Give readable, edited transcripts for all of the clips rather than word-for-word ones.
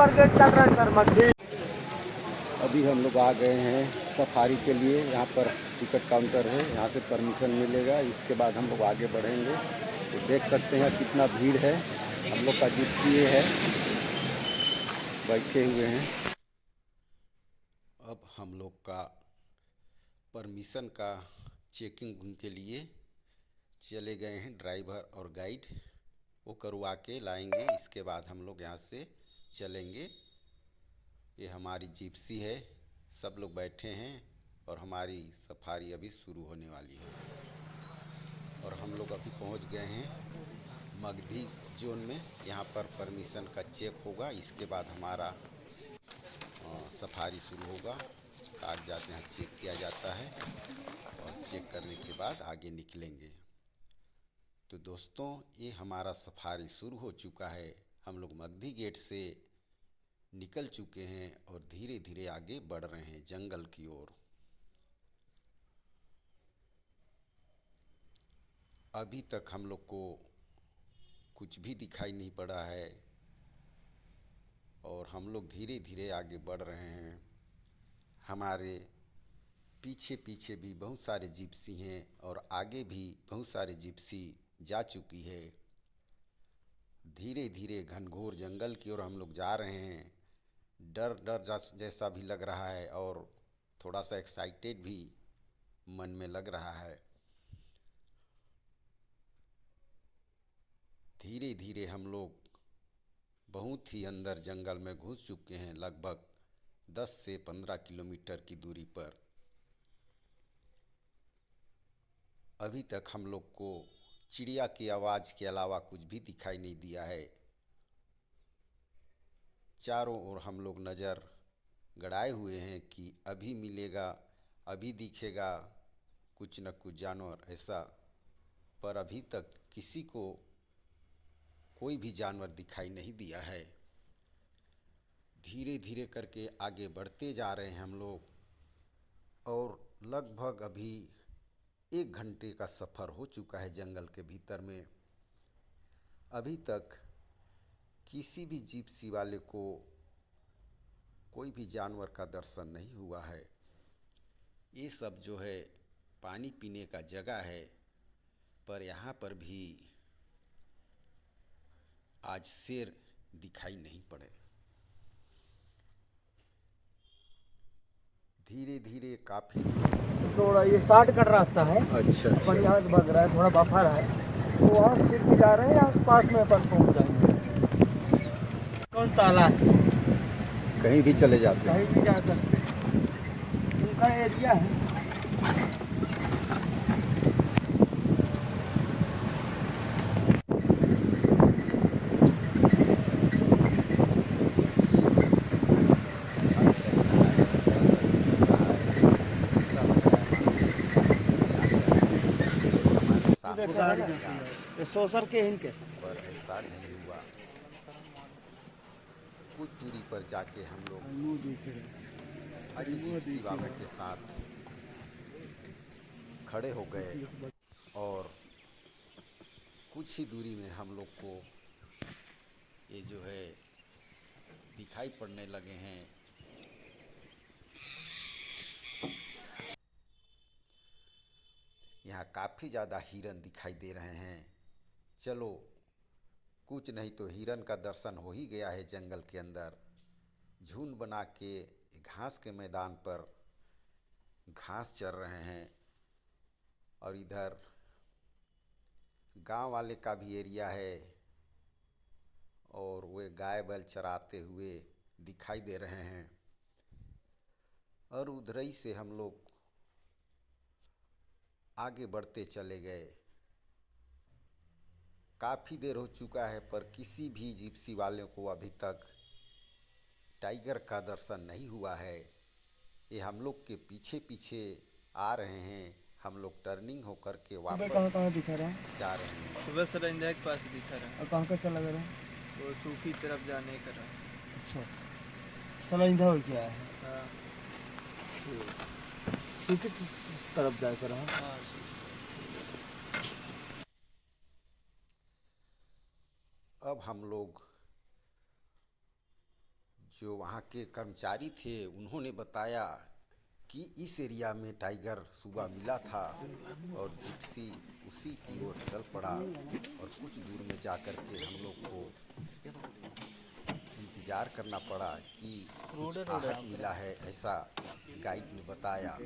Number gate चल रहा है सर मध्य। अभी हम लोग आ गए हैं सफारी के लिए। यहाँ पर टिकट काउंटर है, यहाँ से परमिशन मिलेगा। इसके बाद हम लोग आगे बढ़ेंगे। तो देख सकते हैं कितना भीड़ है। हम लोग का जिप्सी ये है, बैठे हुए हैं। अब हम लोग का परमिशन का चेकिंग के लिए चले गए हैं। ड्राइवर और गाइड वो करवा के लाएंगे। इसके बाद हम लोग यहाँ से चलेंगे। ये हमारी जिप्सी है, सब लोग बैठे हैं और हमारी सफारी अभी शुरू होने वाली है। और हम लोग अभी पहुँच गए हैं मगधी जोन में। यहाँ पर परमिशन का चेक होगा, इसके बाद हमारा सफारी शुरू होगा। कागजात यहाँ चेक किया जाता है और चेक करने के बाद आगे निकलेंगे। तो दोस्तों, ये हमारा सफारी शुरू हो चुका है। हम लोग मगधी गेट से निकल चुके हैं और धीरे धीरे आगे बढ़ रहे हैं जंगल की ओर। अभी तक हम लोग को कुछ भी दिखाई नहीं पड़ा है और हम लोग धीरे धीरे आगे बढ़ रहे हैं। हमारे पीछे पीछे भी बहुत सारे जिप्सी हैं और आगे भी बहुत सारे जिप्सी जा चुकी है। धीरे धीरे घनघोर जंगल की ओर हम लोग जा रहे हैं। डर डर जैसा भी लग रहा है और थोड़ा सा एक्साइटेड भी मन में लग रहा है। धीरे धीरे हम लोग बहुत ही अंदर जंगल में घुस चुके हैं, लगभग 10 से 15 किलोमीटर की दूरी पर। अभी तक हम लोग को चिड़िया की आवाज़ के अलावा कुछ भी दिखाई नहीं दिया है। चारों ओर हम लोग नज़र गड़ाए हुए हैं कि अभी मिलेगा, अभी दिखेगा कुछ न कुछ जानवर ऐसा, पर अभी तक किसी को कोई भी जानवर दिखाई नहीं दिया है। धीरे धीरे करके आगे बढ़ते जा रहे हैं हम लोग और लगभग अभी 1 घंटे का सफ़र हो चुका है जंगल के भीतर में। अभी तक किसी भी जिप्सी वाले को कोई भी जानवर का दर्शन नहीं हुआ है। ये सब जो है पानी पीने का जगह है, पर यहाँ पर भी आज शेर दिखाई नहीं पड़े। धीरे धीरे काफ़ी थोड़ा ये शॉर्टकट रास्ता है। अच्छा अपन यहाँ से भाग रहा है, थोड़ा बफर है तो वहाँ से फिर भी जा रहे हैं। आस पास में अपन पहुँच जाएंगे। कौन ताला है, कहीं भी चले जाते हैं। कहीं भी जा सकते हैं, उनका एरिया है। अच्छा भी लग रहा है, डर भी लग रहा है। ऐसा लग रहा है मानो कहीं ना कहीं से आकर शेर हमारे सामने आ जाएगा, ये सोसर के इनके पर ऐसा नहीं हुआ। कुछ दूरी पर जाके हम लोग अन्य जिप्सी वालों के साथ खड़े हो गए और कुछ ही दूरी में हम लोग को ये जो है दिखाई पड़ने लगे हैं। यहाँ काफ़ी ज़्यादा हिरन दिखाई दे रहे हैं। चलो, कुछ नहीं तो हिरन का दर्शन हो ही गया है। जंगल के अंदर झुंड बना के घास के मैदान पर घास चर रहे हैं और इधर गांव वाले का भी एरिया है और वे गाय बैल चराते हुए दिखाई दे रहे हैं। और उधर ही से हम लोग आगे बढ़ते चले गए। काफ़ी देर हो चुका है पर किसी भी जिप्सी वाले को अभी तक टाइगर का दर्शन नहीं हुआ है। ये हम लोग के पीछे पीछे आ रहे हैं। हम लोग टर्निंग होकर के वापस कहाँ दिखा रहा है? जा रहे हैं। सुबह सरंजा के पास दिखा रहा और कहाँ का चला गया? है, वो सूखी तरफ जाने का रहा। अच्छा, सलाइंधा हो क्या है? हाँ सूखी तरफ जाकर हाँ। अब हम लोग जो वहाँ के कर्मचारी थे उन्होंने बताया कि इस एरिया में टाइगर सुबह मिला था और जिप्सी उसी की ओर चल पड़ा और कुछ दूर में जाकर के हम लोग को इंतज़ार करना पड़ा कि कुछ आहट मिला है, ऐसा गाइड ने बताया।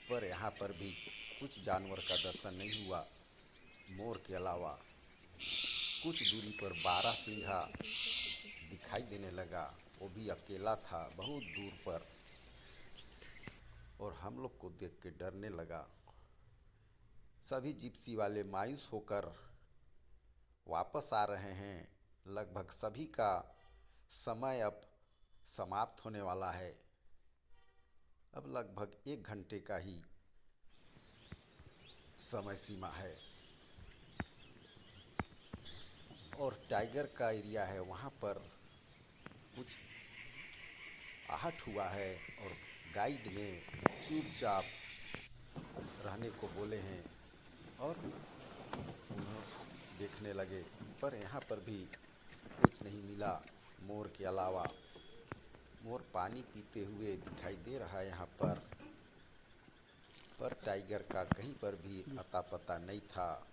पर यहाँ पर भी कुछ जानवर का दर्शन नहीं हुआ। मोर के अलावा कुछ दूरी पर बारहसिंघा दिखाई देने लगा, वो भी अकेला था बहुत दूर पर, और हम लोग को देख के डरने लगा। सभी जिप्सी वाले मायूस होकर वापस आ रहे हैं। लगभग सभी का समय अब समाप्त होने वाला है। अब लगभग 1 घंटे का ही समय सीमा है और टाइगर का एरिया है, वहाँ पर कुछ आहट हुआ है और गाइड ने चुपचाप रहने को बोले हैं और उन्हें देखने लगे। पर यहाँ पर भी कुछ नहीं मिला मोर के अलावा। मोर पानी पीते हुए दिखाई दे रहा है यहाँ पर टाइगर का कहीं पर भी अता पता नहीं था।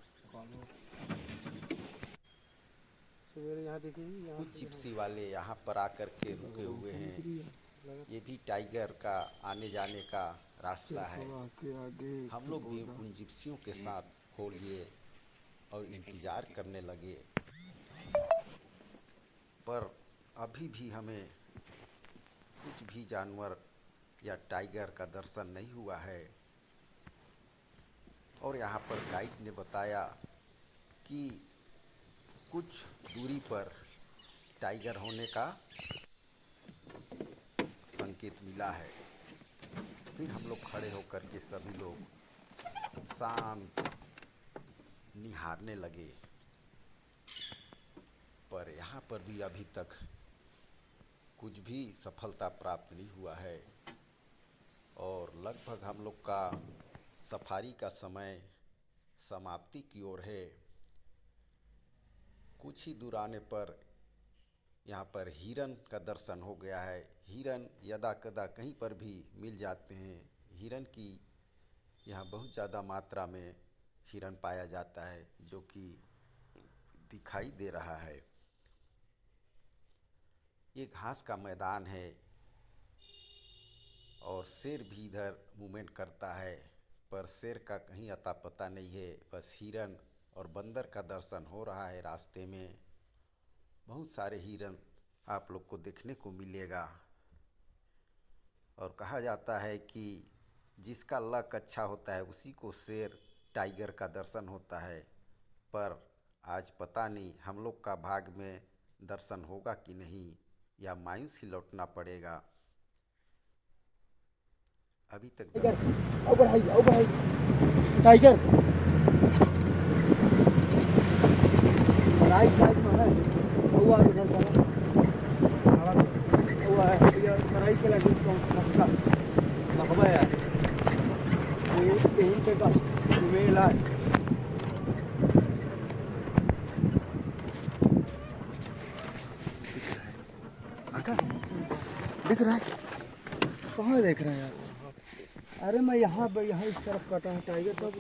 कुछ जिप्सी वाले यहाँ पर आकर के रुके हुए हैं। ये भी टाइगर का आने जाने का रास्ता है। हम लोग भी उन जिप्सियों के साथ हो लिए और इंतज़ार करने लगे, पर अभी भी हमें कुछ भी जानवर या टाइगर का दर्शन नहीं हुआ है। और यहाँ पर गाइड ने बताया कि कुछ दूरी पर टाइगर होने का संकेत मिला है। फिर हम लोग खड़े होकर के सभी लोग शांत निहारने लगे, पर यहाँ पर भी अभी तक कुछ भी सफलता प्राप्त नहीं हुआ है और लगभग हम लोग का सफारी का समय समाप्ति की ओर है। कुछ ही दूर आने पर यहाँ पर हिरन का दर्शन हो गया है। हिरन यदा कदा कहीं पर भी मिल जाते हैं। हिरन की यहाँ बहुत ज़्यादा मात्रा में हिरन पाया जाता है, जो कि दिखाई दे रहा है। ये घास का मैदान है और शेर भी इधर मूवमेंट करता है, पर शेर का कहीं अता पता नहीं है। बस हिरन और बंदर का दर्शन हो रहा है रास्ते में। बहुत सारे हिरन आप लोग को देखने को मिलेगा और कहा जाता है कि जिसका लक अच्छा होता है उसी को शेर टाइगर का दर्शन होता है। पर आज पता नहीं हम लोग का भाग में दर्शन होगा कि नहीं, या मायूस ही लौटना पड़ेगा। अभी तक दर्शन टाइगर राइट साइड में है, हुआ इधर का हुआ है, ये सराई के लगे तो रास्ता मखबा है, यहीं से का मेला है। दिख रहा है? कहाँ देख रहा है यार? अरे मैं यहाँ इस तरफ कटा है टाइगर तब।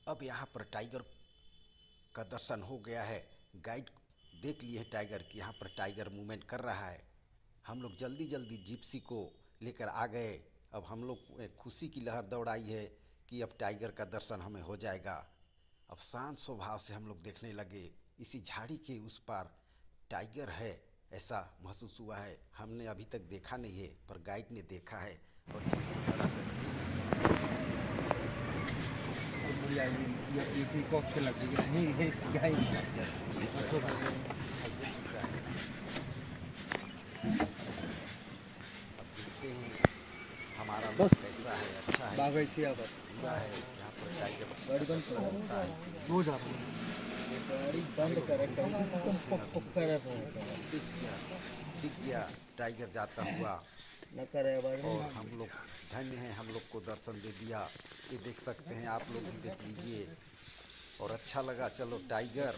अब यहाँ पर टाइगर का दर्शन हो गया है। गाइड देख लिए हैं टाइगर कि यहाँ पर टाइगर मूवमेंट कर रहा है। हम लोग जल्दी जल्दी जिप्सी को लेकर आ गए। अब हम लोग खुशी की लहर दौड़ाई है कि अब टाइगर का दर्शन हमें हो जाएगा। अब शांत स्वभाव से हम लोग देखने लगे। इसी झाड़ी के उस पार टाइगर है ऐसा महसूस हुआ है। हमने अभी तक देखा नहीं है, पर गाइड ने देखा है और जिप्सी खड़ा करके टाइगर दिखाई दे चुका है। अब देखते हैं हमारा लक कैसा है, अच्छा है, बुरा है। यहाँ पर टाइगर का दर्शन होता है कि नहीं। दिख गया टाइगर जाता हुआ और हम लोग धन्य हैं, हम लोग को दर्शन दे दिया। ये देख सकते हैं, आप लोग भी देख लीजिए और अच्छा लगा। चलो टाइगर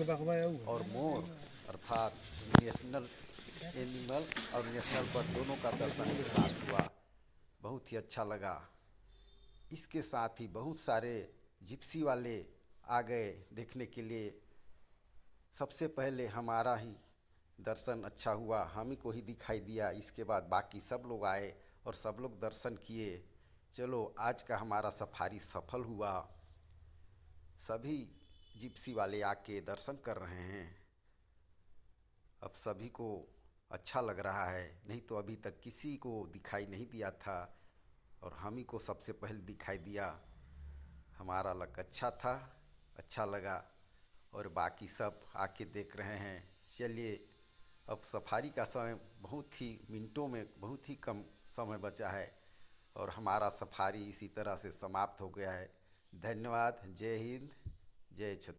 और मोर अर्थात नेशनल एनिमल और नेशनल बर्ड दोनों का दर्शन एक साथ हुआ। बहुत ही अच्छा लगा। इसके साथ ही बहुत सारे जिप्सी वाले आ गए देखने के लिए। सबसे पहले हमारा ही दर्शन अच्छा हुआ, हम ही को ही दिखाई दिया। इसके बाद बाकी सब लोग आए और सब लोग दर्शन किए। चलो आज का हमारा सफारी सफल हुआ। सभी जिप्सी वाले आके दर्शन कर रहे हैं। अब सभी को अच्छा लग रहा है, नहीं तो अभी तक किसी को दिखाई नहीं दिया था और हम ही को सबसे पहले दिखाई दिया। हमारा लक अच्छा था, अच्छा लगा और बाकी सब आके देख रहे हैं। चलिए अब सफारी का समय बहुत ही मिनटों में, बहुत ही कम समय बचा है और हमारा सफारी इसी तरह से समाप्त हो गया है। धन्यवाद। जय हिंद, जय छत्तीसगढ़।